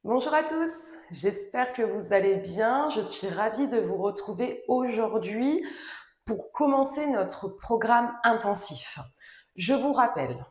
Bonjour à tous, j'espère que vous allez bien. Je suis ravie de vous retrouver aujourd'hui pour commencer notre programme intensif. Je vous rappelle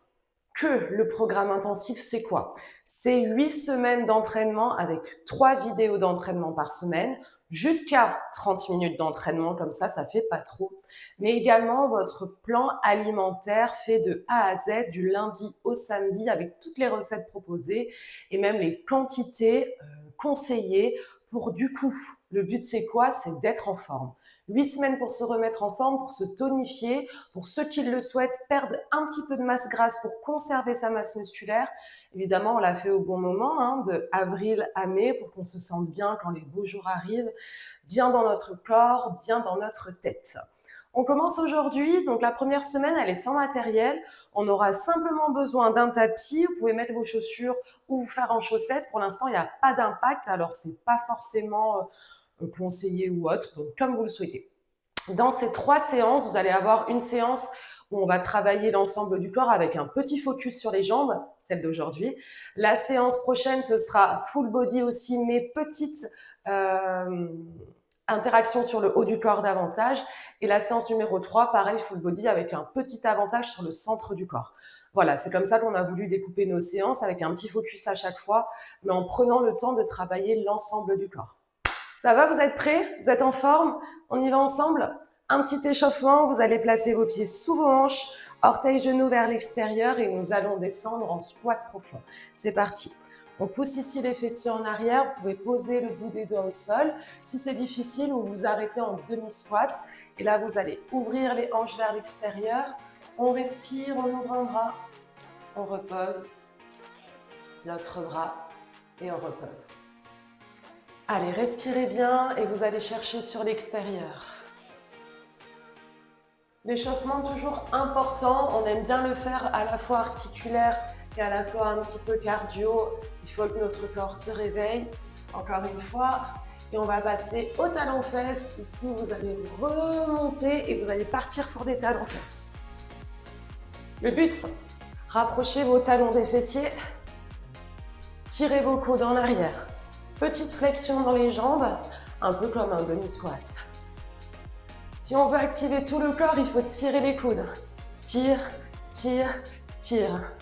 que le programme intensif, c'est quoi? C'est 8 semaines d'entraînement avec 3 vidéos d'entraînement par semaine, jusqu'à 30 minutes d'entraînement, comme ça fait pas trop. Mais également votre plan alimentaire fait de A à Z, du lundi au samedi, avec toutes les recettes proposées et même les quantités conseillées pour du coup, le but c'est quoi? C'est d'être en forme. 8 semaines pour se remettre en forme, pour se tonifier, pour ceux qui le souhaitent, perdre un petit peu de masse grasse pour conserver sa masse musculaire. Évidemment, on l'a fait au bon moment, de avril à mai, pour qu'on se sente bien quand les beaux jours arrivent, bien dans notre corps, bien dans notre tête. On commence aujourd'hui, donc la première semaine, elle est sans matériel. On aura simplement besoin d'un tapis. Vous pouvez mettre vos chaussures ou vous faire en chaussettes. Pour l'instant, il n'y a pas d'impact, alors c'est pas forcément conseillé ou autre, donc comme vous le souhaitez. Dans ces 3 séances, vous allez avoir une séance où on va travailler l'ensemble du corps avec un petit focus sur les jambes, celle d'aujourd'hui. La séance prochaine, ce sera full body aussi, mais petite interaction sur le haut du corps davantage. Et la séance numéro 3, pareil, full body avec un petit avantage sur le centre du corps. Voilà, c'est comme ça qu'on a voulu découper nos séances, avec un petit focus à chaque fois, mais en prenant le temps de travailler l'ensemble du corps. Ça va, vous êtes prêts? Vous êtes en forme? On y va ensemble? Un petit échauffement, vous allez placer vos pieds sous vos hanches, orteils genoux vers l'extérieur et nous allons descendre en squat profond. C'est parti. On pousse ici les fessiers en arrière, vous pouvez poser le bout des doigts au sol. Si c'est difficile, vous vous arrêtez en demi-squat. Et là, vous allez ouvrir les hanches vers l'extérieur. On respire, on ouvre un bras, on repose l'autre bras et on repose. Allez, respirez bien et vous allez chercher sur l'extérieur. L'échauffement toujours important, on aime bien le faire à la fois articulaire et à la fois un petit peu cardio. Il faut que notre corps se réveille, encore une fois. Et on va passer au talon-fesse. Ici, vous allez remonter et vous allez partir pour des talons-fesses. Le but, rapprochez vos talons des fessiers, tirez vos coudes en arrière. Petite flexion dans les jambes, un peu comme un demi-squat. Si on veut activer tout le corps, il faut tirer les coudes. Tire, tire, tire.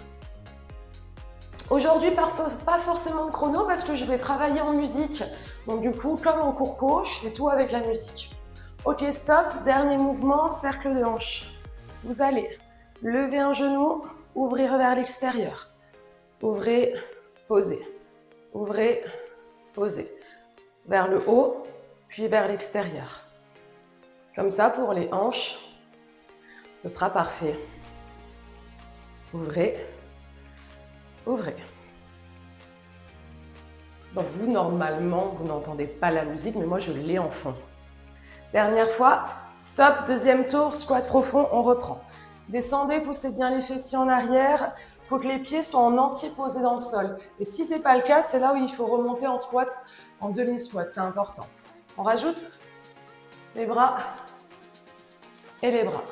Aujourd'hui, pas forcément de chrono parce que je vais travailler en musique. Donc du coup, comme en cours, je fais tout avec la musique. Ok, stop, dernier mouvement, cercle de hanche. Vous allez lever un genou, ouvrir vers l'extérieur. Ouvrez, posez. Ouvrez, posez. Vers le haut, puis vers l'extérieur. Comme ça, pour les hanches, ce sera parfait. Ouvrez, ouvrez. Donc vous, normalement, vous n'entendez pas la musique, mais moi, je l'ai en fond. Dernière fois, stop, deuxième tour, squat profond, on reprend. Descendez, poussez bien les fessiers en arrière. Il faut que les pieds soient en entier posés dans le sol. Et si ce n'est pas le cas, c'est là où il faut remonter en squat, en demi-squat, c'est important. On rajoute les bras et les bras.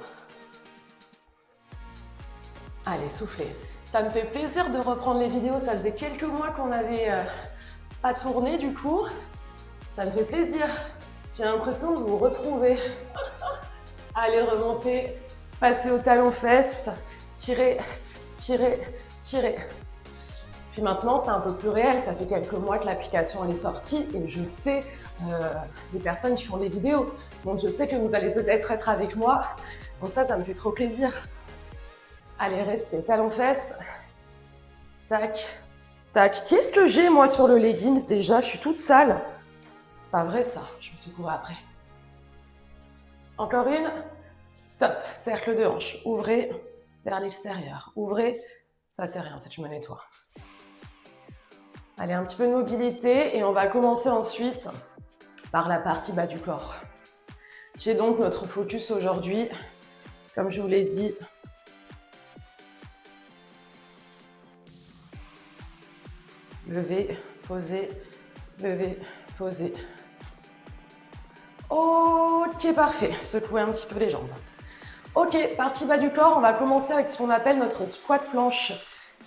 Allez, soufflez. Ça me fait plaisir de reprendre les vidéos. Ça faisait quelques mois qu'on n'avait pas tourné du coup. Ça me fait plaisir. J'ai l'impression de vous retrouver. Allez, remontez. Passez au talon-fesses. Tirez, tirez, tirez. Puis maintenant, c'est un peu plus réel. Ça fait quelques mois que l'application est sortie et je sais les personnes qui font des vidéos. Donc je sais que vous allez peut-être être avec moi. Donc ça me fait trop plaisir. Allez, restez, talons-fesses. Tac, tac. Qu'est-ce que j'ai moi sur le leggings déjà? Je suis toute sale. Pas vrai ça, je me suis courue après. Encore une. Stop, cercle de hanche. Ouvrez vers l'extérieur. Ouvrez. Ça c'est rien, c'est je me nettoie. Allez, un petit peu de mobilité et on va commencer ensuite par la partie bas du corps. Qui est donc notre focus aujourd'hui. Comme je vous l'ai dit, lever, poser, lever, poser. Ok, parfait. Secouez un petit peu les jambes. Ok, partie bas du corps, on va commencer avec ce qu'on appelle notre squat planche.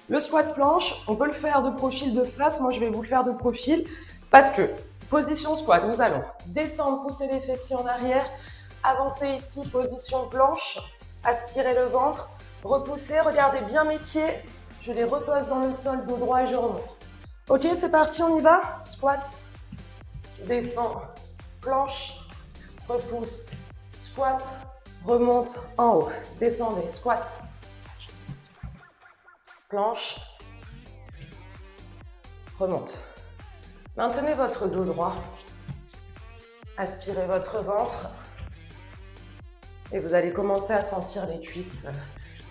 Le squat planche, on peut le faire de profil de face. Moi, je vais vous le faire de profil parce que position squat, nous allons descendre, pousser les fessiers en arrière, avancer ici, position planche, aspirer le ventre, repousser, regardez bien mes pieds, je les repose dans le sol, dos droit et je remonte. Ok, c'est parti, on y va. Squat, descend, planche, repousse, squat, remonte en haut, descendez, squat, planche, remonte. Maintenez votre dos droit, aspirez votre ventre et vous allez commencer à sentir les cuisses,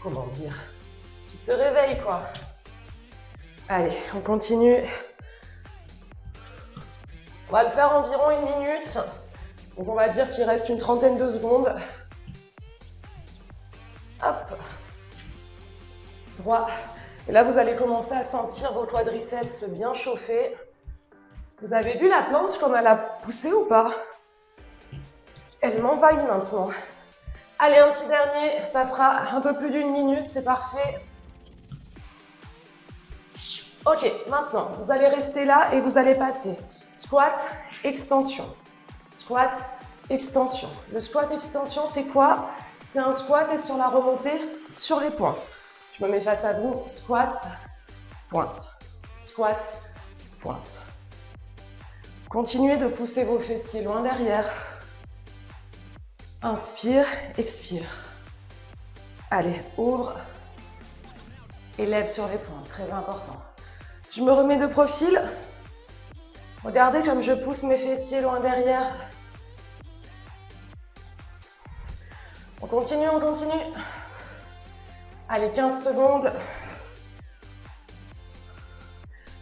comment dire, qui se réveillent quoi. Allez, on continue. On va le faire environ 1 minute. Donc on va dire qu'il reste une trentaine de secondes. Hop. Droit. Et là, vous allez commencer à sentir vos quadriceps bien chauffés. Vous avez vu la planche comme elle a poussé ou pas? Elle m'envahit maintenant. Allez, un petit dernier. Ça fera un peu plus d'1 minute. C'est parfait. Ok, maintenant, vous allez rester là et vous allez passer squat, extension. Squat, extension. Le squat, extension, c'est quoi? C'est un squat et sur la remontée, sur les pointes. Je me mets face à vous. Squat, pointe. Squat, pointe. Continuez de pousser vos fessiers loin derrière. Inspire, expire. Allez, ouvre et lève sur les pointes. Très important. Je me remets de profil. Regardez comme je pousse mes fessiers loin derrière. On continue, on continue. Allez, 15 secondes.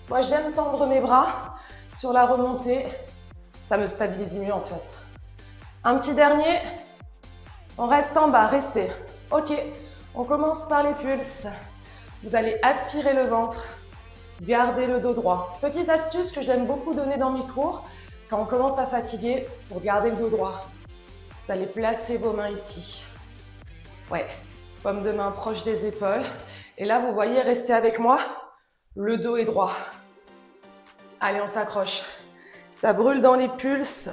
Moi, j'aime tendre mes bras sur la remontée. Ça me stabilise mieux, en fait. Un petit dernier. On reste en bas, restez. Ok, on commence par les pulses. Vous allez aspirer le ventre. Gardez le dos droit. Petite astuce que j'aime beaucoup donner dans mes cours, quand on commence à fatiguer, pour garder le dos droit. Vous allez placer vos mains ici. Ouais, paume de main proche des épaules. Et là, vous voyez, restez avec moi. Le dos est droit. Allez, on s'accroche. Ça brûle dans les pulses.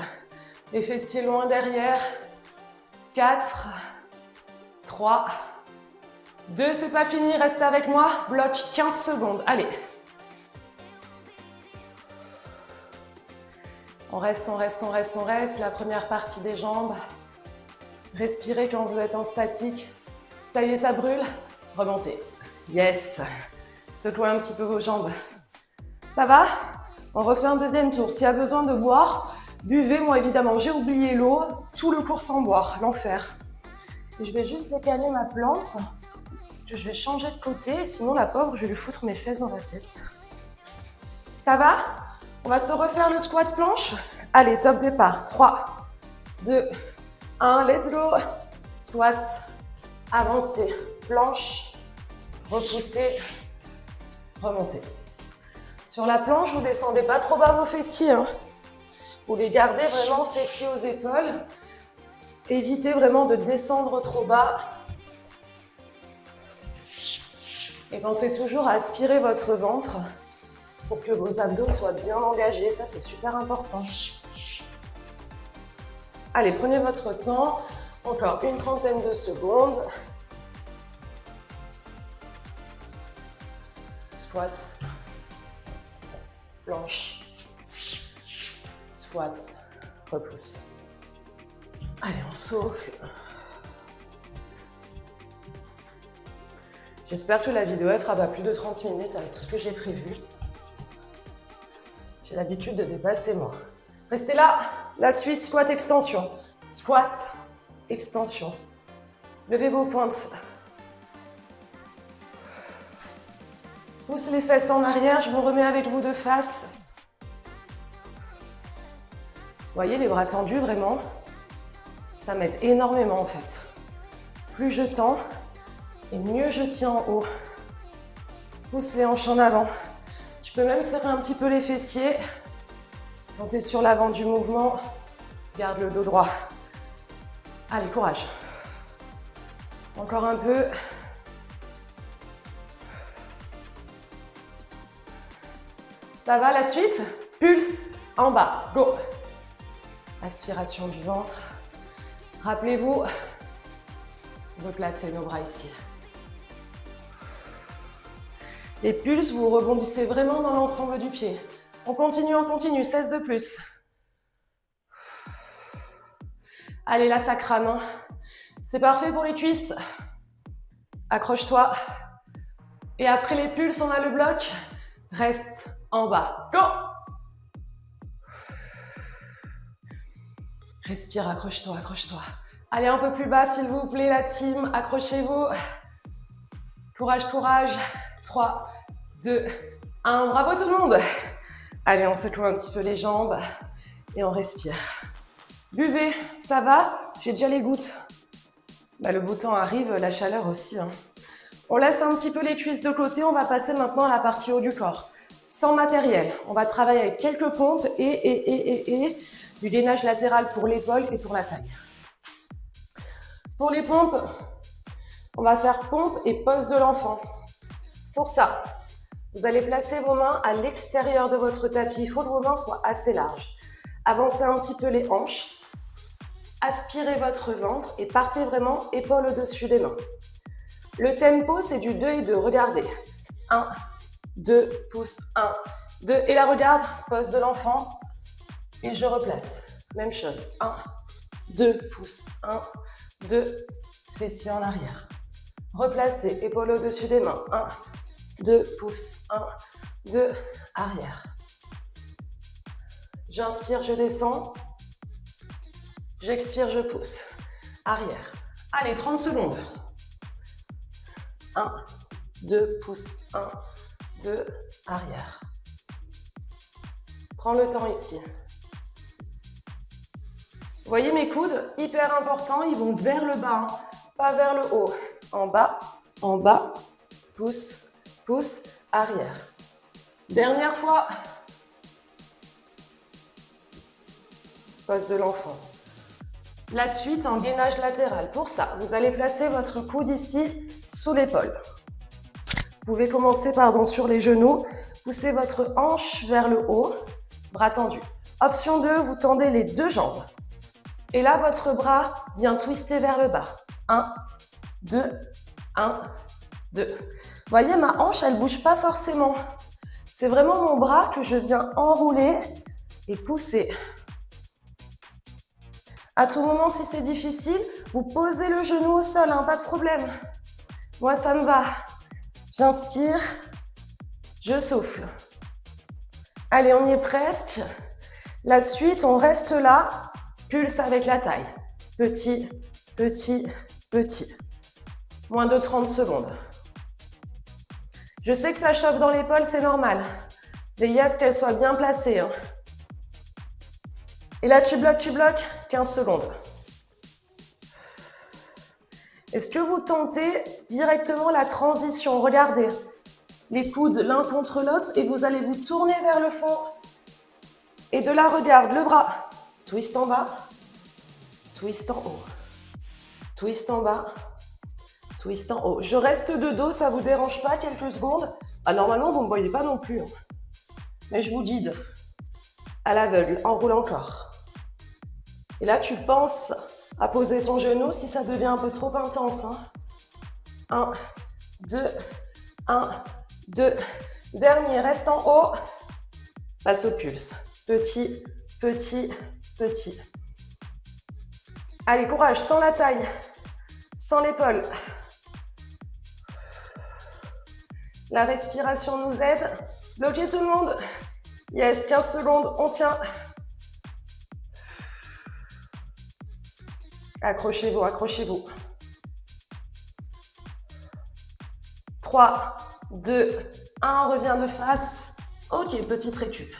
Les fessiers loin derrière. 4, 3, 2, c'est pas fini, restez avec moi. Bloc 15 secondes. Allez. On reste, on reste, on reste, on reste. La première partie des jambes. Respirez quand vous êtes en statique. Ça y est, ça brûle. Remontez. Yes. Secouez un petit peu vos jambes. Ça va? On refait un deuxième tour. S'il y a besoin de boire, buvez. Moi, évidemment, j'ai oublié l'eau. Tout le cours sans boire. L'enfer. Je vais juste décaler ma plante. Parce que je vais changer de côté. Sinon, la pauvre, je vais lui foutre mes fesses dans la tête. Ça va? On va se refaire le squat planche. Allez, top départ. 3, 2, 1, let's go. Squat, avancez, planche, repoussez, remontez. Sur la planche, vous ne descendez pas trop bas vos fessiers. Vous les gardez vraiment fessiers aux épaules. Évitez vraiment de descendre trop bas. Et pensez toujours à aspirer votre ventre pour que vos abdos soient bien engagés. Ça, c'est super important. Allez, prenez votre temps. Encore une trentaine de secondes. Squat. Planche. Squat. Repousse. Allez, on souffle. J'espère que la vidéo elle fera pas plus de 30 minutes avec tout ce que j'ai prévu. J'ai l'habitude de dépasser moi. Restez là. La suite, squat, extension. Squat, extension. Levez vos pointes. Pousse les fesses en arrière. Je me remets avec vous de face. Vous voyez les bras tendus vraiment? Ça m'aide énormément en fait. Plus je tends, et mieux je tiens en haut. Pousse les hanches en avant. Je peux même serrer un petit peu les fessiers. Quand tu es sur l'avant du mouvement, garde le dos droit. Allez, courage. Encore un peu. Ça va la suite? Pulse en bas. Go. Aspiration du ventre. Rappelez-vous de placer nos bras ici. Les pulses, vous rebondissez vraiment dans l'ensemble du pied. On continue, 16 de plus. Allez, là, ça crame, hein. C'est parfait pour les cuisses. Accroche-toi. Et après les pulses, on a le bloc. Reste en bas. Go! Respire, accroche-toi, accroche-toi. Allez, un peu plus bas, s'il vous plaît, la team. Accrochez-vous. Courage, courage. 3, 2, 1. Bravo tout le monde. Allez, on secoue un petit peu les jambes et on respire. Buvez, ça va? J'ai déjà les gouttes. Le beau temps arrive, la chaleur aussi, hein. On laisse un petit peu les cuisses de côté, on va passer maintenant à la partie haut du corps. Sans matériel, on va travailler avec quelques pompes et du gainage latéral pour l'épaule et pour la taille. Pour les pompes, on va faire pompe et pose de l'enfant. Pour ça, vous allez placer vos mains à l'extérieur de votre tapis. Il faut que vos mains soient assez larges. Avancez un petit peu les hanches. Aspirez votre ventre et partez vraiment épaule au-dessus des mains. Le tempo, c'est du 2 et 2. Regardez. 1, 2, pouce, 1, 2. Et là, regarde, pose de l'enfant. Et je replace. Même chose. 1, 2, pouce, 1, 2. Fessiers en arrière. Replacez, épaule au-dessus des mains. 1, 2, pouce, 1, 2, arrière. J'inspire, je descends. J'expire, je pousse. Arrière. Allez, 30 secondes. 1, 2, pouce, 1, 2, arrière. Prends le temps ici. Vous voyez mes coudes, hyper important, ils vont vers le bas, hein, pas vers le haut. En bas, pouce, pouce, arrière. Dernière fois. Pose de l'enfant. La suite en gainage latéral. Pour ça, vous allez placer votre coude ici sous l'épaule. Vous pouvez commencer sur les genoux. Poussez votre hanche vers le haut, bras tendus. Option 2, vous tendez les deux jambes. Et là, votre bras vient twister vers le bas. 1, 2, 1, 2. Vous voyez, ma hanche, elle ne bouge pas forcément. C'est vraiment mon bras que je viens enrouler et pousser. À tout moment, si c'est difficile, vous posez le genou au sol, hein, pas de problème. Moi, ça me va. J'inspire, je souffle. Allez, on y est presque. La suite, on reste là, pulse avec la taille. Petit, petit, petit. Moins de 30 secondes. Je sais que ça chauffe dans l'épaule, c'est normal. Veillez à ce qu'elle soit bien placée, hein. Et là, tu bloques, 15 secondes. Est-ce que vous tentez directement la transition? Regardez, les coudes l'un contre l'autre et vous allez vous tourner vers le fond. Et de là, regarde le bras. Twist en bas, twist en haut. Twist en bas, twist en haut. Je reste de dos, ça ne vous dérange pas quelques secondes? Normalement, vous ne me voyez pas non plus, hein. Mais je vous guide. À l'aveugle, enroule encore. Et là, tu penses à poser ton genou si ça devient un peu trop intense, hein. 1, 2, 1, 2. Dernier, reste en haut. Passe au pulse. Petit, petit, petit. Allez, courage, sans la taille, sans l'épaule. La respiration nous aide. Bloquez tout le monde. Yes, 15 secondes, on tient. Accrochez-vous, accrochez-vous. 3, 2, 1, on revient de face. Ok, petite récup.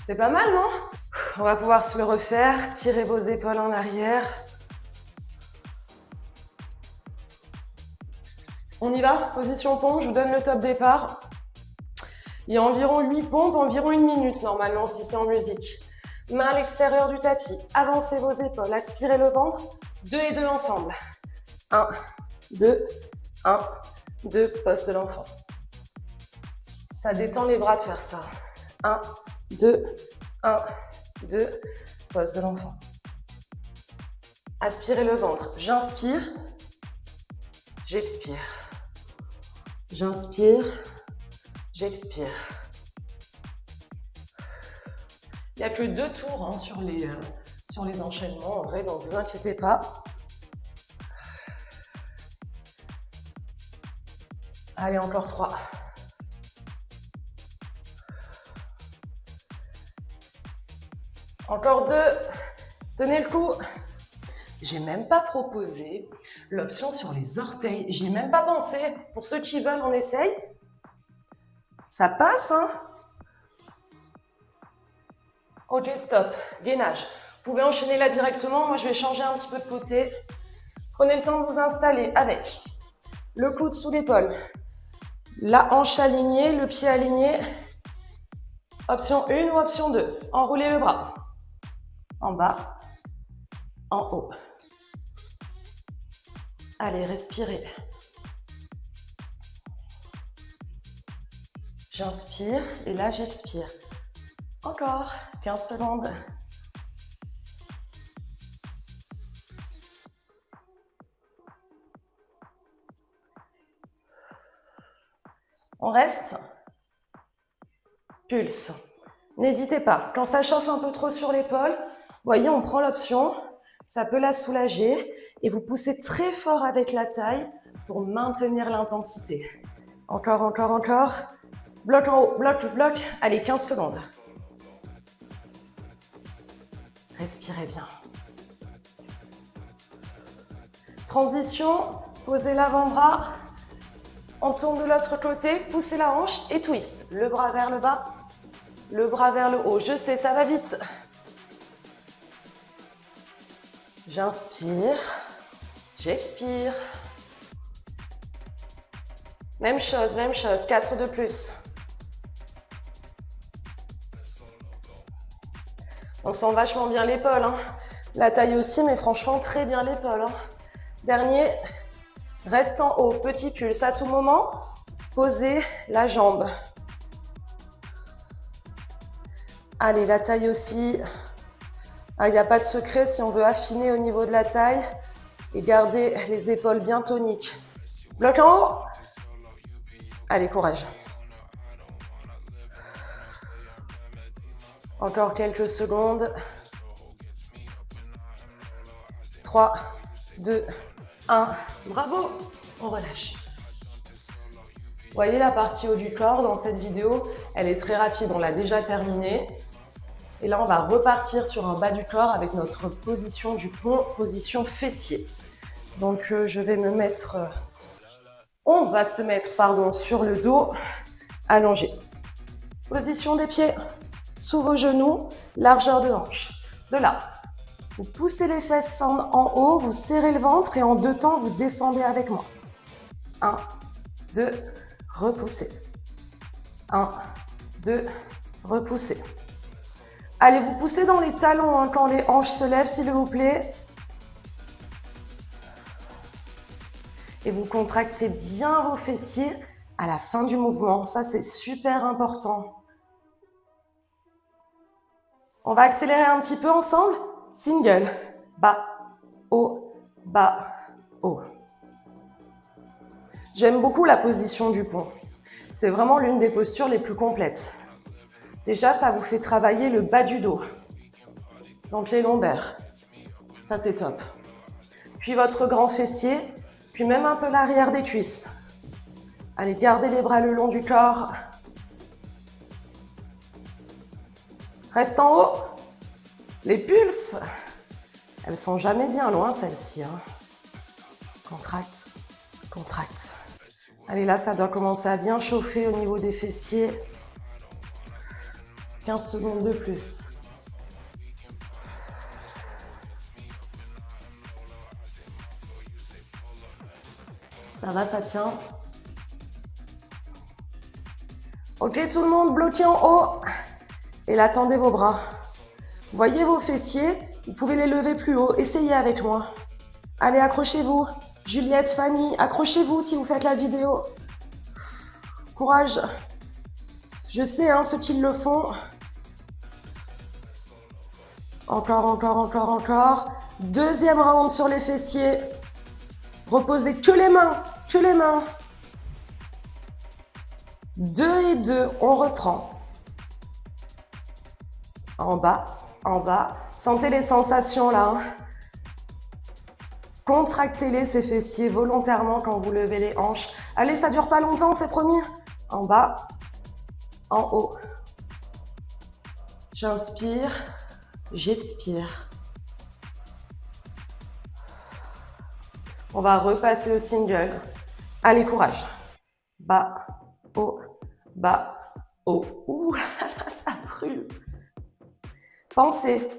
C'est pas mal, non? On va pouvoir se le refaire. Tirez vos épaules en arrière. On y va? Position pompe, je vous donne le top départ. Il y a environ 8 pompes, environ 1 minute normalement si c'est en musique. Main à l'extérieur du tapis, avancez vos épaules, aspirez le ventre, 2 et 2 ensemble. 1, 2, 1, 2, pose de l'enfant. Ça détend les bras de faire ça. 1, 2, 1, 2, pose de l'enfant. Aspirez le ventre. J'inspire, j'expire. J'inspire, j'expire. Il n'y a que 2 tours hein, sur les enchaînements, en vrai, donc ne vous inquiétez pas. Allez, encore 3. Encore 2. Tenez le coup. J'ai même pas proposé l'option sur les orteils. J'y ai même pas pensé. Pour ceux qui veulent, on essaye. Ça passe, hein? Ok, stop. Gainage. Vous pouvez enchaîner là directement. Moi, je vais changer un petit peu de côté. Prenez le temps de vous installer avec le coude sous l'épaule, la hanche alignée, le pied aligné. Option 1 ou option 2. Enroulez le bras. En bas, en haut. Allez, respirez. J'inspire et là, j'expire. Encore 15 secondes. On reste. Pulse. N'hésitez pas. Quand ça chauffe un peu trop sur l'épaule, voyez, on prend l'option. Ça peut la soulager et vous poussez très fort avec la taille pour maintenir l'intensité. Encore, encore, encore. Bloc en haut, bloc, bloc. Allez, 15 secondes. Respirez bien. Transition, posez l'avant-bras. On tourne de l'autre côté, poussez la hanche et twist. Le bras vers le bas, le bras vers le haut. Je sais, ça va vite. J'inspire, j'expire. Même chose, 4 de plus. On sent vachement bien l'épaule, hein. La taille aussi, mais franchement, très bien l'épaule, hein. Dernier, reste en haut, petit pulse. À tout moment, posez la jambe. Allez, la taille aussi. Il n'y a pas de secret si on veut affiner au niveau de la taille et garder les épaules bien toniques. Bloc en haut. Allez, courage. Encore quelques secondes. 3, 2, 1. Bravo. On relâche. Vous voyez la partie haut du corps dans cette vidéo, elle est très rapide, on l'a déjà terminée. Et là, on va repartir sur un bas du corps avec notre position du pont, position fessier. Donc, je vais me mettre... on va se mettre, pardon, sur le dos, allongé. Position des pieds sous vos genoux, largeur de hanche. De là, vous poussez les fesses en haut, vous serrez le ventre et en 2 temps, vous descendez avec moi. 1, 2, repoussez. 1, 2, repoussez. Allez, vous poussez dans les talons hein, quand les hanches se lèvent, s'il vous plaît. Et vous contractez bien vos fessiers à la fin du mouvement. Ça, c'est super important. On va accélérer un petit peu ensemble. Single. Bas, haut, bas, haut. J'aime beaucoup la position du pont. C'est vraiment l'une des postures les plus complètes. Déjà, ça vous fait travailler le bas du dos. Donc les lombaires. Ça, c'est top. Puis votre grand fessier, puis même un peu l'arrière des cuisses. Allez, gardez les bras le long du corps. Reste en haut. Les pulses, elles sont jamais bien loin, celles-ci. Hein. Contracte, contracte. Allez, là, ça doit commencer à bien chauffer au niveau des fessiers. 15 secondes de plus. Ça va, ça tient. Ok, tout le monde, bloqué en haut. Et là, tendez vos bras. Voyez vos fessiers, vous pouvez les lever plus haut. Essayez avec moi. Allez, accrochez-vous. Juliette, Fanny, accrochez-vous si vous faites la vidéo. Courage. Je sais, hein, ceux qui le font. Encore, encore, encore, encore. Deuxième round sur les fessiers. Reposez que les mains, que les mains. 2 et 2, on reprend. En bas, en bas. Sentez les sensations là. Hein. Contractez-les ces fessiers volontairement quand vous levez les hanches. Allez, ça dure pas longtemps, c'est promis. En bas, en haut. J'inspire, j'expire. On va repasser au single. Allez, courage. Bas, haut, bas, haut. Ouh là là, ça brûle. Pensez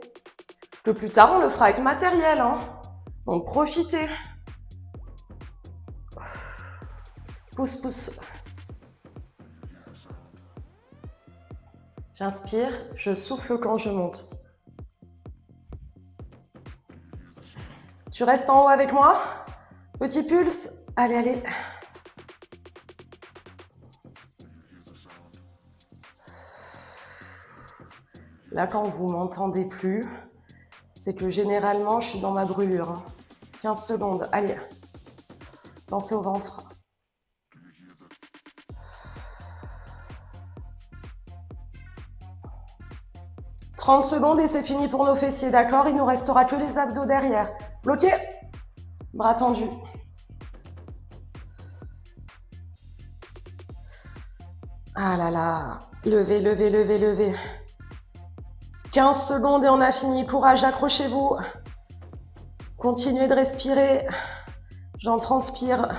que plus tard, on le fera avec matériel. Hein. Donc, profitez. Pousse, pousse. J'inspire, je souffle quand je monte. Tu restes en haut avec moi? Petit pulse. Allez, allez. Là, quand vous m'entendez plus, c'est que généralement, je suis dans ma brûlure. Hein. 15 secondes. Allez. Pensez au ventre. « 30 secondes et c'est fini pour nos fessiers, d'accord? Il nous restera que les abdos derrière. Bloqué. Bras tendus. Ah là là. Levez, levez, levez, levez. 15 secondes et on a fini. Courage, accrochez-vous. Continuez de respirer. J'en transpire.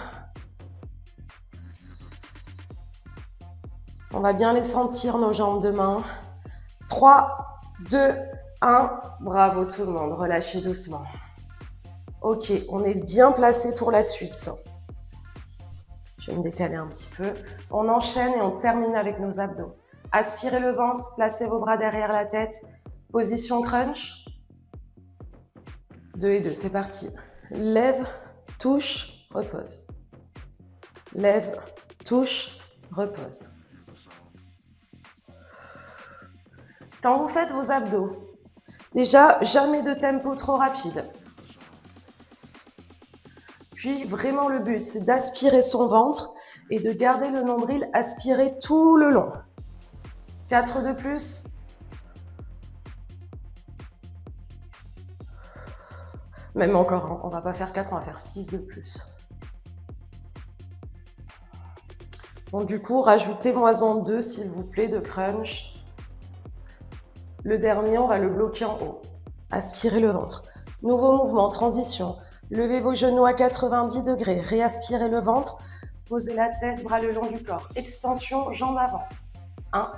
On va bien les sentir, nos jambes demain. 3, 2, 1. Bravo tout le monde. Relâchez doucement. Ok, on est bien placé pour la suite. Je vais me décaler un petit peu. On enchaîne et on termine avec nos abdos. Aspirez le ventre, placez vos bras derrière la tête. Position crunch. 2 et 2, c'est parti. Lève, touche, repose. Lève, touche, repose. Quand vous faites vos abdos, déjà, jamais de tempo trop rapide. Puis, vraiment, le but, c'est d'aspirer son ventre et de garder le nombril aspiré tout le long. 4 de plus. Même encore, on va pas faire 4, on va faire 6 de plus. Bon, du coup, rajoutez-moi-en 2, s'il vous plaît, de crunch. Le dernier, on va le bloquer en haut. Aspirez le ventre. Nouveau mouvement, transition. Levez vos genoux à 90 degrés. Réaspirez le ventre. Posez la tête, bras le long du corps. Extension, jambes avant. 1,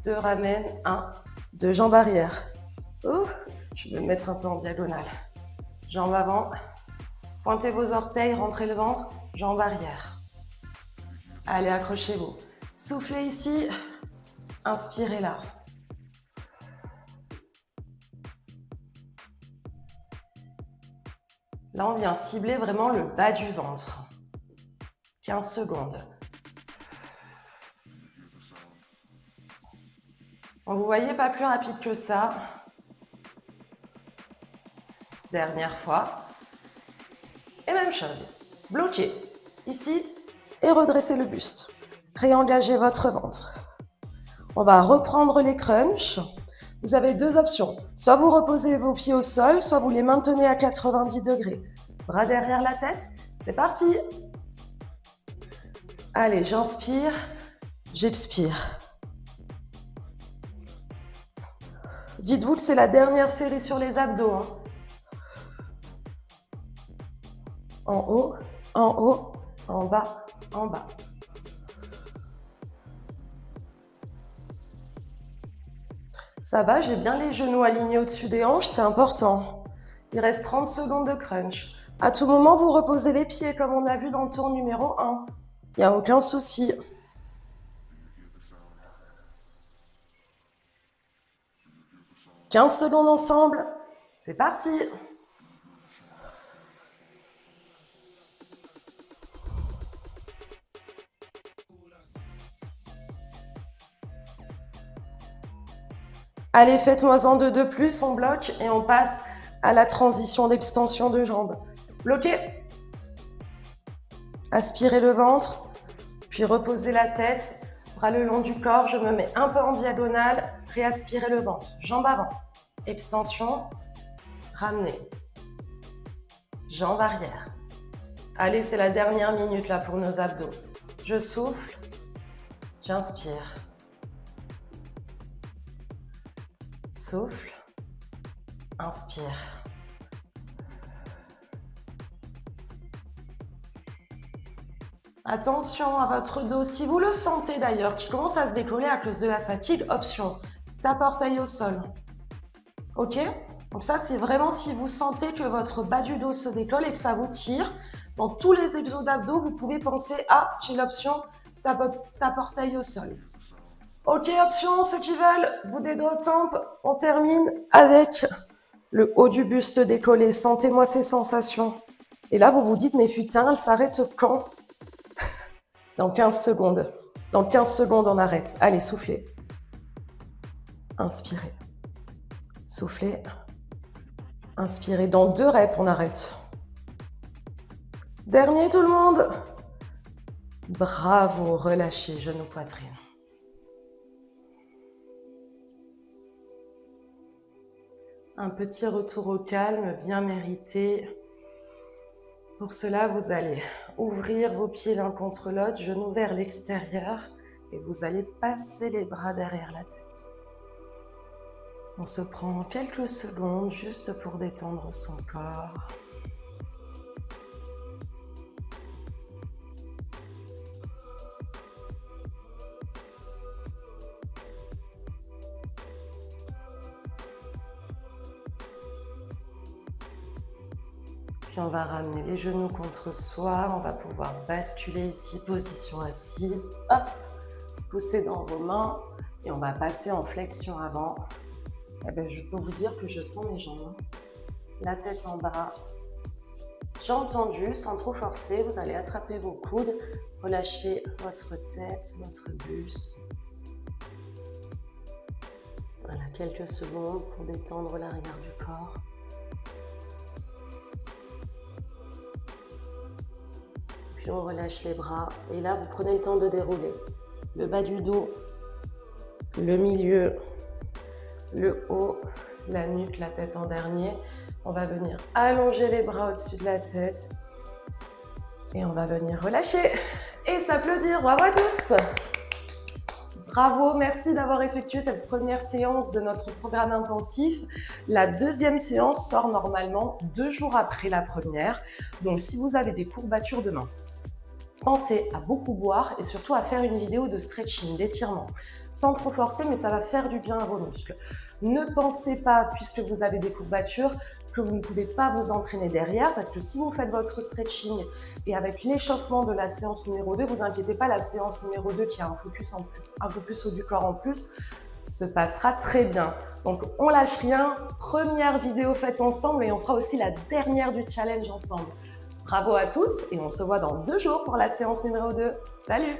2, ramène. 1, 2, jambes arrière. Je vais me mettre un peu en diagonale. Jambes avant. Pointez vos orteils, rentrez le ventre. Jambes arrière. Allez, accrochez-vous. Soufflez ici. Inspirez là. Là, on vient cibler vraiment le bas du ventre. 15 secondes. Donc, vous voyez, pas plus rapide que ça. Dernière fois. Et même chose. Bloquez ici et redressez le buste. Réengagez votre ventre. On va reprendre les crunchs. Vous avez 2 options. Soit vous reposez vos pieds au sol, soit vous les maintenez à 90 degrés. Bras derrière la tête. C'est parti. Allez, j'inspire, j'expire. Dites-vous que c'est la dernière série sur les abdos. Hein. En haut, en bas, en bas. Ça va, j'ai bien les genoux alignés au-dessus des hanches, c'est important. Il reste 30 secondes de crunch. À tout moment, vous reposez les pieds comme on a vu dans le tour numéro 1. Il n'y a aucun souci. « 15 secondes ensemble. C'est parti. Allez, faites-moi-en deux de plus, on bloque et on passe à la transition d'extension de jambes. Bloquez. Aspirez le ventre, puis reposez la tête, bras le long du corps, je me mets un peu en diagonale, réaspirez le ventre. Jambes avant, extension, ramenez. Jambes arrière. Allez, c'est la dernière minute là pour nos abdos. Je souffle, j'inspire. Souffle, inspire. Attention à votre dos. Si vous le sentez d'ailleurs, qui commence à se décoller à cause de la fatigue, option, tape orteil au sol. Ok? Donc ça, c'est vraiment si vous sentez que votre bas du dos se décolle et que ça vous tire. Dans tous les exos d'abdos, vous pouvez penser « Ah, j'ai l'option tape orteil au sol ». Ok, option, ceux qui veulent, bout des doigts aux tempes, on termine avec le haut du buste décollé. Sentez-moi ces sensations. Et là, vous vous dites « Mais putain, elle s'arrête quand ?» Dans 15 secondes. Dans 15 secondes, on arrête. Allez, soufflez. Inspirez. Soufflez. Inspirez. Dans 2 reps, on arrête. Dernier, tout le monde. Bravo. Relâchez, genou, poitrine. Un petit retour au calme, bien mérité. Pour cela, vous allez ouvrir vos pieds l'un contre l'autre, genoux vers l'extérieur, et vous allez passer les bras derrière la tête. On se prend quelques secondes juste pour détendre son corps. Puis on va ramener les genoux contre soi, on va pouvoir basculer ici, position assise. Hop, poussez dans vos mains et on va passer en flexion avant. Eh bien, je peux vous dire que je sens mes jambes. La tête en bas, jambes tendues, sans trop forcer. Vous allez attraper vos coudes, relâcher votre tête, votre buste. Voilà, quelques secondes pour détendre l'arrière du corps. Puis on relâche les bras et là vous prenez le temps de dérouler le bas du dos, le milieu, le haut, la nuque, la tête en dernier. On va venir allonger les bras au-dessus de la tête et on va venir relâcher et s'applaudir. Bravo à tous! Bravo, merci d'avoir effectué cette première séance de notre programme intensif. La deuxième séance sort normalement 2 jours après la première. Donc si vous avez des courbatures de main, pensez à beaucoup boire et surtout à faire une vidéo de stretching, d'étirement. Sans trop forcer, mais ça va faire du bien à vos muscles. Ne pensez pas, puisque vous avez des courbatures, que vous ne pouvez pas vous entraîner derrière, parce que si vous faites votre stretching et avec l'échauffement de la séance numéro 2, vous inquiétez pas, la séance numéro 2 qui a un focus un peu plus haut du corps en plus, se passera très bien. Donc on lâche rien, première vidéo faite ensemble et on fera aussi la dernière du challenge ensemble. Bravo à tous et on se voit dans 2 jours pour la séance numéro 2. Salut!